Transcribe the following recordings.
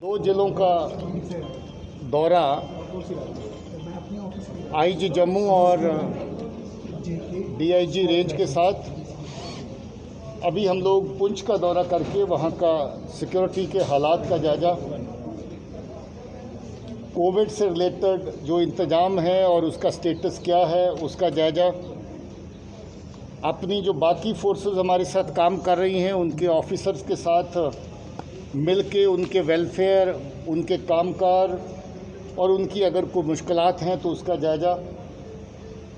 दो जिलों का दौरा आईजी जम्मू और डीआईजी रेंज के साथ। अभी हम लोग पुंछ का दौरा करके वहाँ का सिक्योरिटी के हालात का जायजा, कोविड से रिलेटेड जो इंतज़ाम है और उसका स्टेटस क्या है उसका जायजा, अपनी जो बाकी फोर्सेस हमारे साथ काम कर रही हैं उनके ऑफिसर्स के साथ मिलके उनके वेलफेयर, उनके कामकाज और उनकी अगर कोई मुश्किलात हैं तो उसका जायजा,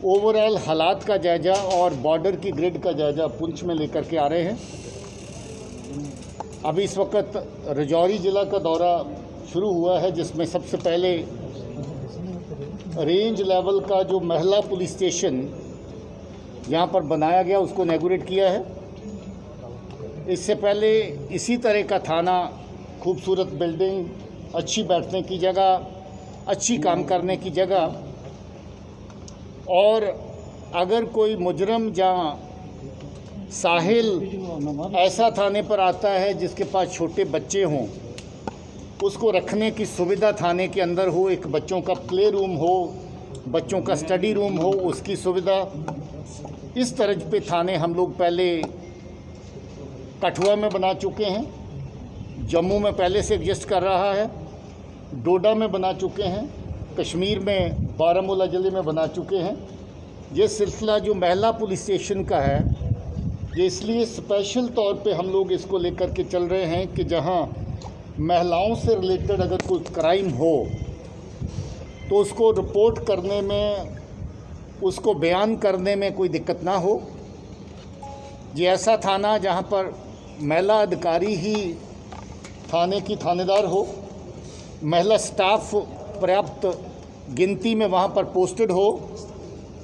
ओवरऑल हालात का जायजा और बॉर्डर की ग्रिड का जायजा पुंछ में लेकर के आ रहे हैं। अभी इस वक्त राजौरी ज़िला का दौरा शुरू हुआ है, जिसमें सबसे पहले रेंज लेवल का जो महिला पुलिस स्टेशन यहाँ पर बनाया गया उसको इनॉग्रेट किया है। इससे पहले इसी तरह का थाना, खूबसूरत बिल्डिंग, अच्छी बैठने की जगह, अच्छी काम करने की जगह, और अगर कोई मुजरम जहाँ साहिल ऐसा थाने पर आता है जिसके पास छोटे बच्चे हों, उसको रखने की सुविधा थाने के अंदर हो, एक बच्चों का प्ले रूम हो, बच्चों का स्टडी रूम हो, उसकी सुविधा। इस तरह पे थाने हम लोग पहले कठुआ में बना चुके हैं, जम्मू में पहले से एग्जिस्ट कर रहा है, डोडा में बना चुके हैं, कश्मीर में बारामूला ज़िले में बना चुके हैं। ये सिलसिला जो महिला पुलिस स्टेशन का है, ये इसलिए स्पेशल तौर पे हम लोग इसको लेकर के चल रहे हैं कि जहां महिलाओं से रिलेटेड अगर कोई क्राइम हो तो उसको रिपोर्ट करने में, उसको बयान करने में कोई दिक्कत ना हो। ये ऐसा थाना जहां पर महिला अधिकारी ही थाने की थानेदार हो, महिला स्टाफ पर्याप्त गिनती में वहाँ पर पोस्टेड हो,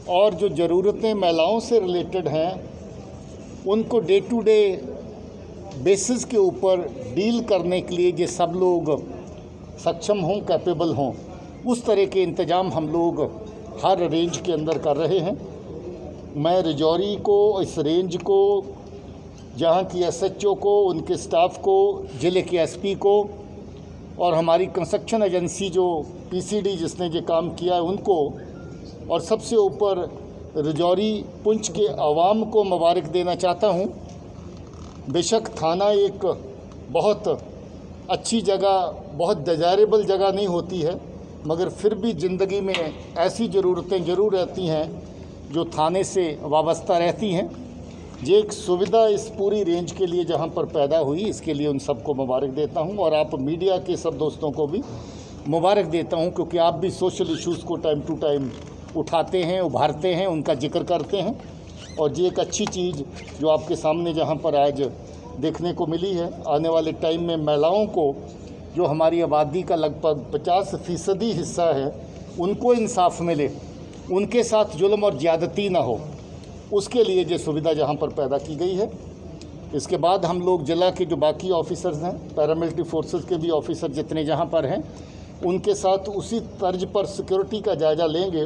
और जो ज़रूरतें महिलाओं से रिलेटेड हैं उनको डे टू डे बेसिस के ऊपर डील करने के लिए ये सब लोग सक्षम हों, कैपेबल हों, उस तरह के इंतज़ाम हम लोग हर रेंज के अंदर कर रहे हैं। मैं राजौरी को, इस रेंज को, जहाँ की एसएचओ को, उनके स्टाफ को, ज़िले के एसपी को और हमारी कंस्ट्रक्शन एजेंसी जो पीसीडी जिसने ये काम किया है उनको, और सबसे ऊपर राजौरी पुंछ के आवाम को मुबारक देना चाहता हूँ। बेशक थाना एक बहुत अच्छी जगह, बहुत डिज़ायरेबल जगह नहीं होती है, मगर फिर भी ज़िंदगी में ऐसी ज़रूरतें ज़रूर रहती हैं जो थाने से वाबस्ता रहती हैं। ये एक सुविधा इस पूरी रेंज के लिए जहां पर पैदा हुई, इसके लिए उन सबको मुबारक देता हूं, और आप मीडिया के सब दोस्तों को भी मुबारक देता हूं, क्योंकि आप भी सोशल इश्यूज़ को टाइम टू टाइम उठाते हैं, उभारते हैं, उनका जिक्र करते हैं। और ये एक अच्छी चीज़ जो आपके सामने जहां पर आज देखने को मिली है, आने वाले टाइम में महिलाओं को, जो हमारी आबादी का लगभग 50% हिस्सा है, उनको इंसाफ मिले, उनके साथ जुल्म और ज़्यादती ना हो, उसके लिए ये सुविधा जहाँ पर पैदा की गई है। इसके बाद हम लोग ज़िला के जो बाकी ऑफिसर्स हैं, पैरामिलिट्री फोर्सेस के भी ऑफिसर जितने जहाँ पर हैं, उनके साथ उसी तर्ज पर सिक्योरिटी का जायज़ा लेंगे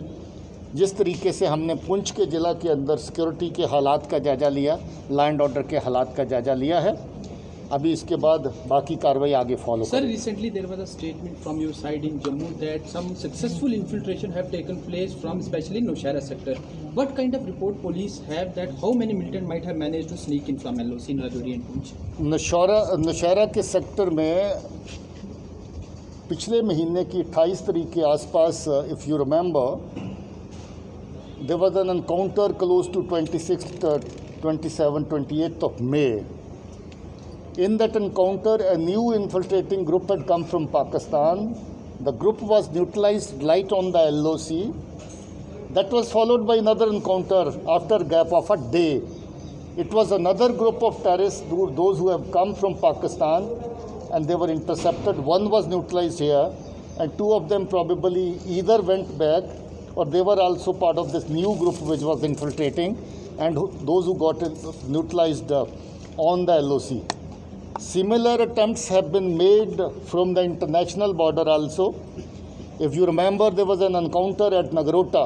जिस तरीके से हमने पुंछ के ज़िला के अंदर सिक्योरिटी के हालात का जायज़ा लिया, लॉ एंड ऑर्डर के हालात का जायज़ा लिया है। अभी इसके बाद बाकी कार्रवाई आगे follow Sir, recently there was a statement from your side in Jammu that some successful infiltration have taken place from especially Nowshera sector. What kind of report police have that how many militant might have managed to sneak in from LOC in Rajouri and Poonch? Naushera के sector में पिछले महीने की 28 तारीख के आसपास, if you remember, there was an encounter close to 26th, 27th, 28th of May. In that encounter, a new infiltrating group had come from Pakistan. The group was neutralized right on the LOC. That was followed by another encounter after a gap of a day. It was another group of terrorists, those who have come from Pakistan, and they were intercepted. One was neutralized here, and two of them probably either went back or they were also part of this new group which was infiltrating, and those who got neutralized on the LOC. Similar attempts have been made from the international border also. If you remember, there was an encounter at Nagrota.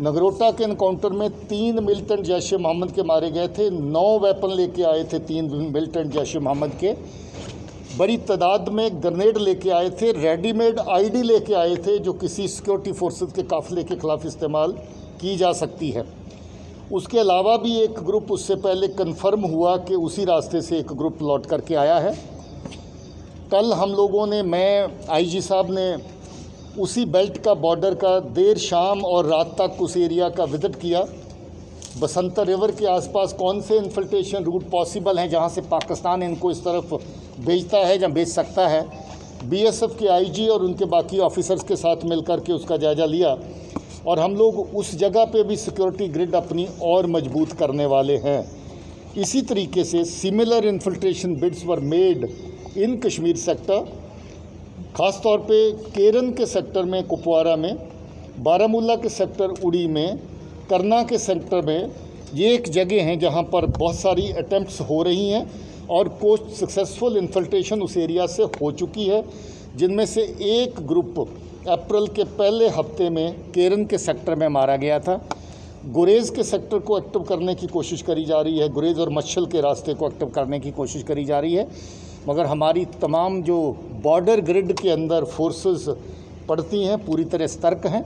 Nagrota के encounter में 3 militant Jaish ए मोहम्मद के मारे गए थे, 9 weapon लेके आए थे 3 militant Jaish ए मोहम्मद के, बड़ी तादाद में ग्रेनेड लेके आए थे, रेडीमेड आईडी लेके आए थे जो किसी सिक्योरिटी फोर्सेस के काफिले के ख़िलाफ़ इस्तेमाल की जा सकती है। उसके अलावा भी एक ग्रुप उससे पहले कंफर्म हुआ कि उसी रास्ते से एक ग्रुप लौट करके आया है। कल हम लोगों ने, मैं आईजी साहब ने उसी बेल्ट का बॉर्डर का देर शाम और रात तक उस एरिया का विजिट किया। बसंतर रिवर के आसपास कौन से इन्फिल्ट्रेशन रूट पॉसिबल हैं जहां से पाकिस्तान इनको इस तरफ भेजता है या भेज सकता है। बीएसएफ के आईजी और उनके बाकी ऑफिसर्स के साथ मिलकर के उसका जायज़ा लिया और हम लोग उस जगह पे भी सिक्योरिटी ग्रिड अपनी और मजबूत करने वाले हैं। इसी तरीके से similar infiltration bids were made in Kashmir sector, ख़ास तौर पे केरन के सेक्टर में कुपवारा में, बारामूला के सेक्टर उड़ी में, करना के सेक्टर में। ये एक जगह हैं जहां पर बहुत सारी अटैम्प्ट्स हो रही हैं और कुछ सक्सेसफुल इन्फिल्ट्रेशन उस एरिया से हो चुकी है, जिनमें से एक ग्रुप अप्रैल के पहले हफ्ते में केरन के सेक्टर में मारा गया था। गुरेज़ के सेक्टर को एक्टिव करने की कोशिश करी जा रही है, गुरेज़ और मच्छल के रास्ते को एक्टिव करने की कोशिश करी जा रही है, मगर हमारी तमाम जो बॉर्डर ग्रिड के अंदर फोर्सेस पड़ती हैं पूरी तरह सतर्क हैं।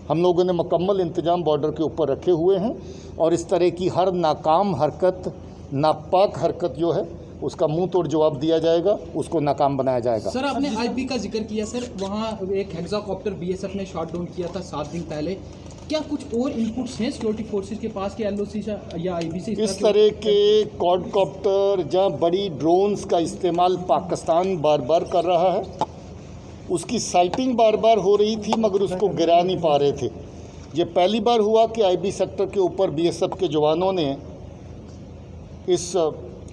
हम लोगों ने मुकम्मल इंतजाम बॉर्डर के ऊपर रखे हुए हैं और इस तरह की हर नाकाम हरकत, नापाक हरकत जो है उसका मुंह तोड़ जवाब दिया जाएगा, उसको नाकाम बनाया जाएगा। सर, आपने आईपी का जिक्र किया सर, वहाँ एक हेक्साकॉप्टर बीएसएफ ने शॉट डाउन किया था 7 दिन पहले। क्या कुछ और इनपुट्स हैं सिक्योरिटी फोर्सेज के पास कि एलओसी या आईबी से इस तरह के क्वाडकॉप्टर या बड़ी ड्रोन्स का इस्तेमाल पाकिस्तान बार बार कर रहा है। उसकी साइटिंग बार बार हो रही थी मगर उसको गिरा नहीं पा रहे थे। ये पहली बार हुआ कि आईबी सेक्टर के ऊपर बीएसएफ के जवानों ने इस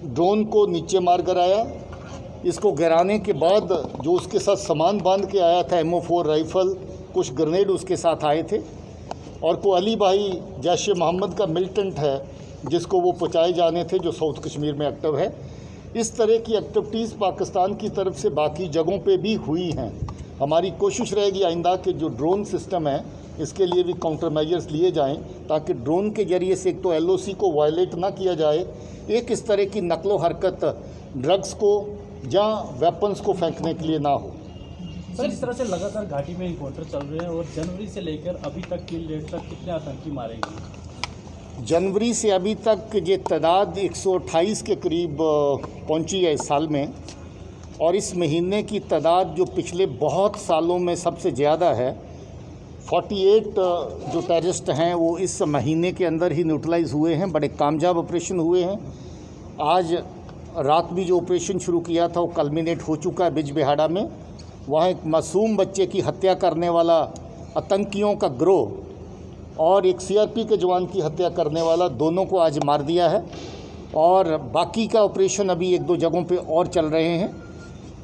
ड्रोन को नीचे मार गिराया। इसको गिराने के बाद जो उसके साथ सामान बांध के आया था, MO4 राइफ़ल, कुछ ग्रेनेड उसके साथ आए थे और को अली भाई जैश मोहम्मद का मिलिटेंट है जिसको वो पहुँचाए जाने थे, जो साउथ कश्मीर में एक्टिव है। इस तरह की एक्टिविटीज़ पाकिस्तान की तरफ से बाकी जगहों पे भी हुई हैं। हमारी कोशिश रहेगी आइंदा कि जो ड्रोन सिस्टम है इसके लिए भी काउंटर मेजर्स लिए जाएं ताकि ड्रोन के जरिए से एक तो LOC को वायलेट ना किया जाए, एक इस तरह की नकलो हरकत ड्रग्स को या वेपन्स को फेंकने के लिए ना हो। सर, इस तरह से लगातार घाटी में इनकाउंटर चल रहे हैं और जनवरी से लेकर अभी तक किल रेट तक कितने आतंकी मारे गए? जनवरी से अभी तक ये तादाद 128 के करीब पहुंची है इस साल में, और इस महीने की तादाद जो पिछले बहुत सालों में सबसे ज़्यादा है। 48 जो टेररिस्ट हैं वो इस महीने के अंदर ही न्यूट्रलाइज हुए हैं। बड़े कामयाब ऑपरेशन हुए हैं। आज रात भी जो ऑपरेशन शुरू किया था वो कल्मिनेट हो चुका है बिजबिहाड़ा में। वहाँ एक मासूम बच्चे की हत्या करने वाला आतंकियों का गिरोह और एक CRP के जवान की हत्या करने वाला, दोनों को आज मार दिया है और बाकी का ऑपरेशन अभी 1-2 जगहों पे और चल रहे हैं।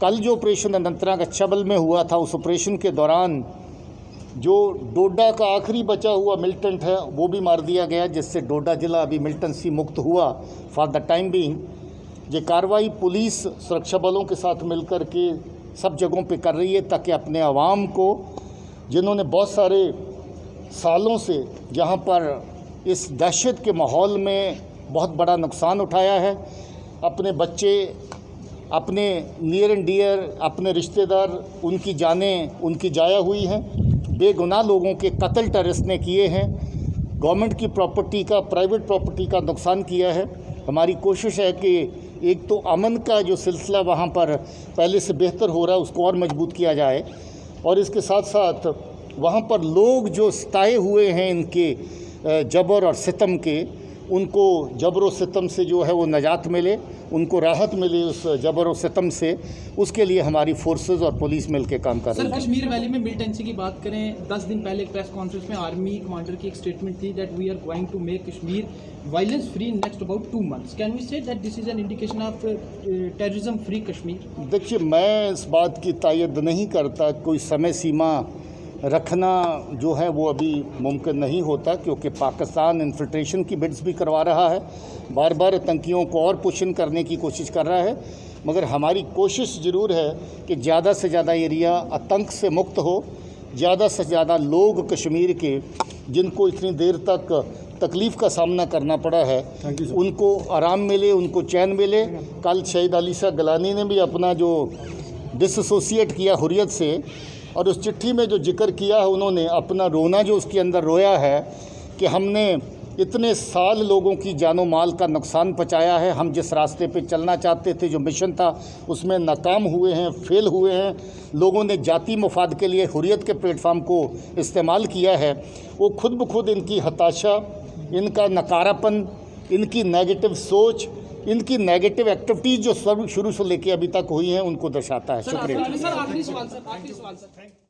कल जो ऑपरेशन अनंतनाग अच्छाबल में हुआ था, उस ऑपरेशन के दौरान जो डोडा का आखिरी बचा हुआ मिलिटेंट है वो भी मार दिया गया, जिससे डोडा ज़िला अभी मिलिटेंसी मुक्त हुआ फॉर द टाइम बीइंग। ये कार्रवाई पुलिस सुरक्षा बलों के साथ मिलकर के सब जगहों पे कर रही है ताकि अपने आवाम को, जिन्होंने बहुत सारे सालों से जहाँ पर इस दहशत के माहौल में बहुत बड़ा नुकसान उठाया है, अपने बच्चे, अपने नियर एंड डियर, अपने रिश्तेदार, उनकी जानें उनकी जाया हुई हैं, बेगुनाह लोगों के कत्ल टेररिस्ट ने किए हैं, गवर्नमेंट की प्रॉपर्टी का, प्राइवेट प्रॉपर्टी का नुकसान किया है। हमारी कोशिश है कि एक तो अमन का जो सिलसिला वहाँ पर पहले से बेहतर हो रहा है उसको और मजबूत किया जाए, और इसके साथ साथ वहाँ पर लोग जो सताए हुए हैं इनके जबर और सितम के, उनको जबर और सितम से जो है वो नजात मिले, उनको राहत मिले उस जबर और सितम से। उसके लिए हमारी फोर्सेस और पुलिस मिल के काम कर रही है। सर, कश्मीर वैली में मिलिटेंसी की बात करें, 10 दिन पहले एक प्रेस कॉन्फ्रेंस में आर्मी कमांडर की एक स्टेटमेंट थी that we are going to make Kashmir violence free next about 2 months। Can we say that this is an indication of terrorism free Kashmir? देखिए, मैं इस बात की तायद नहीं करता। कोई समय सीमा रखना जो है वो अभी मुमकिन नहीं होता, क्योंकि पाकिस्तान इन्फिल्ट्रेशन की बिड्स भी करवा रहा है, बार बार आतंकियों को और पुशन करने की कोशिश कर रहा है। मगर हमारी कोशिश ज़रूर है कि ज़्यादा से ज़्यादा एरिया आतंक से मुक्त हो, ज़्यादा से ज़्यादा लोग कश्मीर के, जिनको इतनी देर तक तकलीफ़ का सामना करना पड़ा है, उनको आराम मिले, उनको चैन मिले। कल शहीद अलीशा गिलानी ने भी अपना जो डिसएसोसिएट किया हुर्रियत से, और उस चिट्ठी में जो जिक्र किया है उन्होंने, अपना रोना जो उसके अंदर रोया है कि हमने इतने साल लोगों की जानो माल का नुकसान पहुँचाया है, हम जिस रास्ते पे चलना चाहते थे, जो मिशन था, उसमें नाकाम हुए हैं, फेल हुए हैं। लोगों ने जाति मफाद के लिए हुर्रियत के प्लेटफार्म को इस्तेमाल किया है। वो खुद ब खुद इनकी हताशा, इनका नकारापन, इनकी नेगेटिव सोच, इनकी नेगेटिव एक्टिविटीज़ जो शुरू से लेके अभी तक हुई हैं, उनको दर्शाता है। शुक्रिया। सर आखिरी सवाल सर।